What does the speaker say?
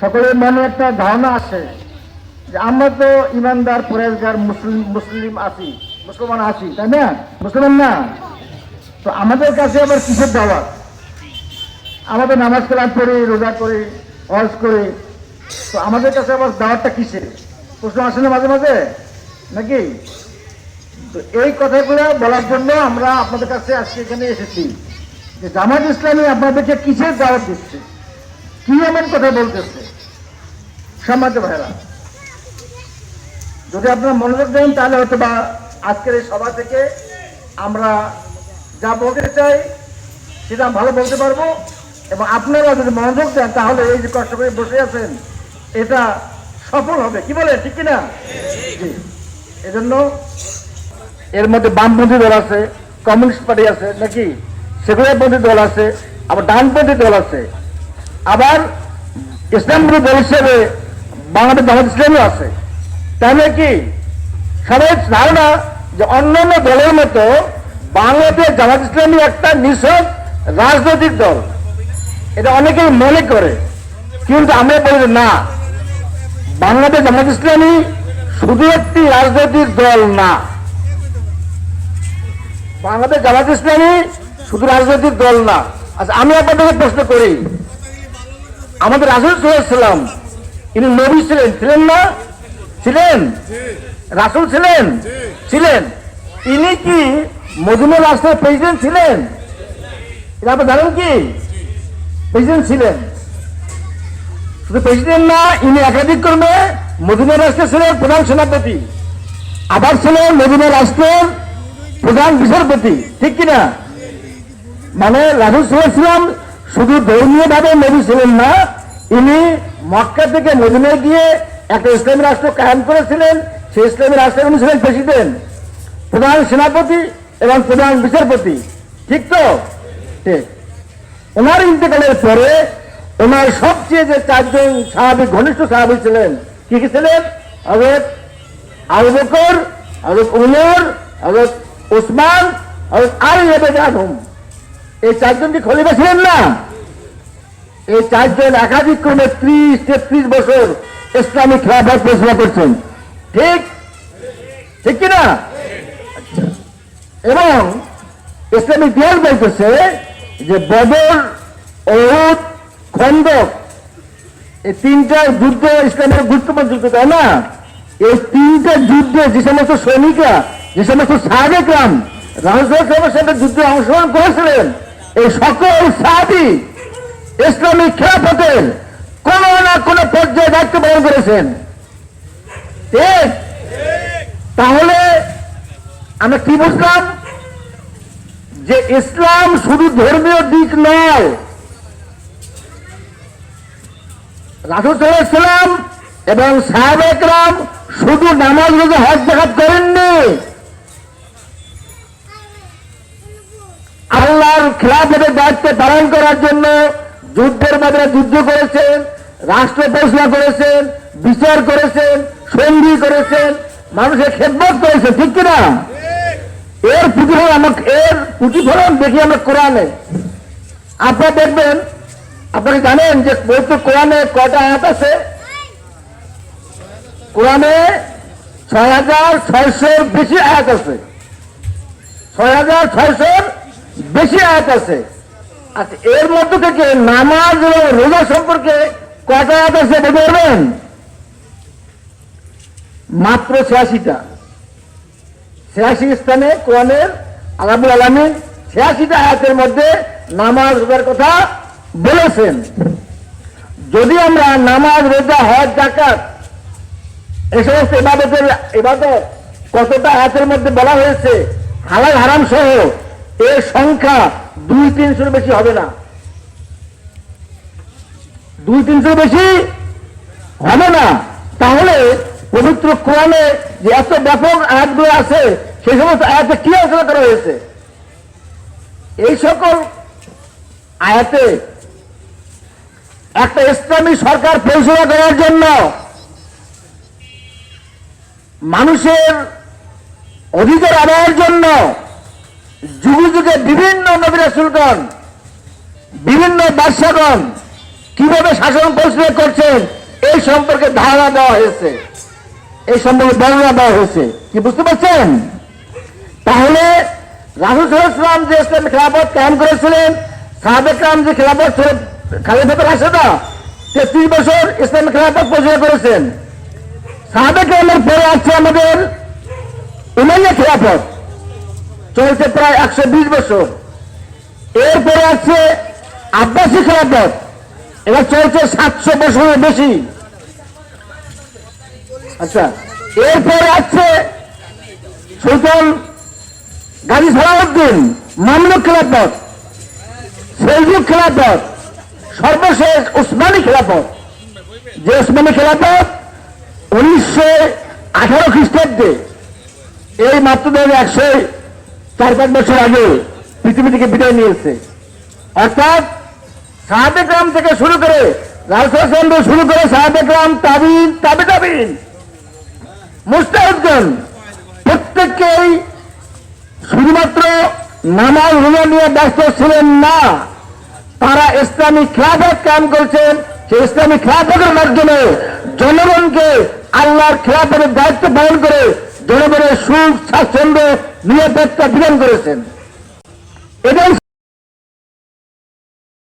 সকলের মনে একটা ধারণা আসে যে আমরা তো ইমানদার পরেজগার মুসলমান আছি, তাই না? মুসলমান না তো আমাদের কাছে আবার কিসের দাওয়াত? আমাদের নামাজ কালাম করে, রোজা করে, হজ করে, তো আমাদের কাছে আবার দাওয়াতটা কিসের? প্রশ্ন আসে না মাঝে মাঝে, নাকি? তো এই কথাগুলো বলার জন্য আমরা আপনাদের কাছে আজকে এখানে এসেছি যে জামাত ইসলামী আপনাদেরকে কিসের দাওয়াত দিচ্ছে, কি এমন কথা বলতেছে। সম্মানিত ভাইরা, যদি আপনারা মনোযোগ দেন তাহলে হয়তো বা আজকের এই সভা থেকে আমরা যা বলতে চাই সেটা ভালো বলতে পারবো, এবং আপনারা যদি মনোযোগ দেন তাহলে এই যে কষ্ট করে বসে আছেন এটা সফল হবে। কি বলে, ঠিক কিনা? জি। এজন্য এর মধ্যে বামপন্থী দল আছে, কমিউনিস্ট পার্টি আছে, নাকি সেকুলারপন্থী দল আছে, আবার ডানপন্থী দল আছে, আবার ইসলামপন্থী দল হিসেবে বাংলাদেশ জামাত ইসলামী আছে। তাহলে কি সবাই ধারণা যে অন্যান্য দলের মতো বাংলাদেশ জামাত ইসলামী একটা নিছক রাজনৈতিক দল, এটা অনেকেই মনে করে, কিন্তু আমরা বলি না, বাংলাদেশ জামাত ইসলামী শুধু একটি রাজনৈতিক দল না। বাংলাদেশ জামাত ইসলামী শুধু রাজনৈতিক দল না। আচ্ছা, আমি আপনাদেরকে প্রশ্ন করি, আমাদের রাসূল সাল্লাল্লাহু আলাইহি ওয়াসাল্লাম ইনি নবী ছিলেন, ছিলেন না? ছিলেন? রাসূল ছিলেন? ছিলেন। ইনি কি মদিনা রাষ্ট্রের প্রেসিডেন্ট ছিলেন? এটা আপনি জানেন কি? প্রেসিডেন্ট ছিলেন। শুধু প্রেসিডেন্ট না, ইনি একাধিক ক্রমে মদিনা রাষ্ট্রের ছিলেন প্রধান সেনাপতি, আবার ছিলেন মদিনা রাষ্ট্রের প্রধান বিচারপতি, ঠিক কিনা? মানে রাসূল সাল্লাল্লাহু আলাইহি ওয়াসাল্লাম শুধু ধর্মীয় ভাবে নবী ছিলেন না, ইনি মক্কা থেকে মদিনায় গিয়ে একটা ইসলামী রাষ্ট্র কায়েম করেছিলেন। সেই ইসলামী রাষ্ট্রে উনি ছিলেন প্রেসিডেন্ট, প্রধান সেনাপতি এবং প্রধান বিচারপতি, ঠিক তো? ঠিক। ওনার ইন্তেকালের পরে ওনার সবচেয়ে যে চারজন সাহাবী, ঘনিষ্ঠ সাহাবী ছিলেন, কি কি ছিলেন? হযরত আবু বকর, হযরত উমর, হযরত উসমান, হযরত আলী রাদিয়াল্লাহু আনহুম। এই চারজন কি খলিফা ছিলেন না? এই চারজন একাধিক ক্রমে 30-33 বছর ইসলামী খেলাফত পরিচালনা করছেন, ঠিক ঠিক কিনা? এবং ইসলামী ইতিহাস বলতেছে যে বদর, উহুদ, খন্দক, এই তিনটা যুদ্ধ ইসলামের গুরুত্বপূর্ণ যুদ্ধ, তাই না? এই তিনটা যুদ্ধে যে সমস্ত সৈনিকরা, যে সমস্ত সাহাবেকরাম রাসূল সাল্লাল্লাহু আলাইহি ওয়াসাল্লামের যুদ্ধে অংশগ্রহণ করেছিলেন, এই সকল সাহাবী ইসলামী খেলাফতের কোন না কোন পর্যায়ে দায়িত্ব পালন করেছেন, ঠিক? তাহলে আমরা কি বুঝলাম? যে ইসলাম শুধু ধর্মীয় দিক নয়। রাসূল সাল্লাল্লাহু আলাইহি ওয়াসাল্লাম এবং সাহাবায়ে কেরাম শুধু নামাজ, রোজা, হজ, যাকাত করেননি, আল্লাহর খেলাফতের দায়িত্ব পালন করার জন্য যুদ্ধের মাধ্যমে যুদ্ধ করেছেন, রাষ্ট্র পরিচালনা করেছেন, বিচার করেছেন, সন্ধি করেছেন, মানুষের খেদমত করেছেন, ঠিক কিনা? এর প্রতিফলন দেখি আমরা কোরআনে। আপনারা দেখবেন, আপনারা জানেন যে পবিত্র কোরআনে কয়টা আয়াত আছে? কোরআনে 6600 বেশি আয়াত আছে, 6600 বেশি আয়াত আছে। আচ্ছা, এর মধ্যে থেকে নামাজ এবং রোজা সম্পর্কে কয়টা আয়াত আছে বলতে পারবেন? মাত্র 86টা। 86 স্থানে কোরআনের রাব্বুল আলামিন 86টা আয়াতের মধ্যে নামাজ, রোজার কথা বলেছেন। যদি আমরা নামাজ, রোজা, হজ, যাকাত এই সমস্ত ইবাদত কতটা আয়াতের মধ্যে বলা হয়েছে, হালাল হারাম সহ, এর সংখ্যা 200-300 বেশি হবে না। 200-300 বেশি হবে না। তাহলে পবিত্র কোরআনে যে এত ব্যাপক আয়াতগুলো আছে, সেই সমস্ত আয়াতে কি আলোচনা করা হয়েছে? এই সকল আয়াতে একটা ইসলামী সরকার পরিচালনা করার জন্য, মানুষের অধিকার আদায়ের জন্য যুগে যুগে বিভিন্ন নবী রাসূলগণ, বিভিন্ন বাদশাগণ কিভাবে শাসন পরিচালনা করছেন এই সম্পর্কে ধারণা দেওয়া হয়েছে, এই সম্পর্কে বর্ণনা দেওয়া হয়েছে। কি বুঝতে পারছেন? তাহলে রাসূল সাল্লাল্লাহু আলাইহি ওয়াসাল্লাম যে ইসলামী খেলাফত কায়েম করেছিলেন, সাহাবে কেরাম যে খালিফাতুর রাশেদা 33 বছর ইসলামী খেলাফত পরিচালনা করেছেন। সাহাবে কেরামের পরে আছে আমাদের উমাইয়া খেলাফত, চলছে প্রায় 120 বছর। এরপরে আছে আব্বাসী খেলাফত, এটা চলছে 700 বছরের বেশি। আচ্ছা, এরপরে আছে সুলতান গাজী সালাউদ্দিন মামলুক খেলাফত, সেলজুক খেলাফত, সর্বশেষ উসমানী খেলাফত। যে উসমানী খেলাফত 1918 খ্রিস্টাব্দে, এই মাত্র 104-5 বছর আগে পৃথিবী থেকে বিদায় নিয়েছে। অর্থাৎ সাহাবে কেরাম থেকে শুরু করে রাসূল শুরু করে সাহাবে কেরাম, তাবিঈন, তাবে তাবিঈন, মুজতাহিদগণ প্রত্যেককেই শুধুমাত্র নামাজ রোজা নিয়ে ব্যস্ত ছিলেন না, তারা ইসলামী খেলাফত কায়েম করছেন। সেই ইসলামী খেলাফতের মাধ্যমে জনগণকে আল্লাহর খেলাফতের দায়িত্ব পালন করে জনগণের সুখ, স্বাচ্ছন্দ্য, নিরাপত্তা বিধান করেছেন। এটাই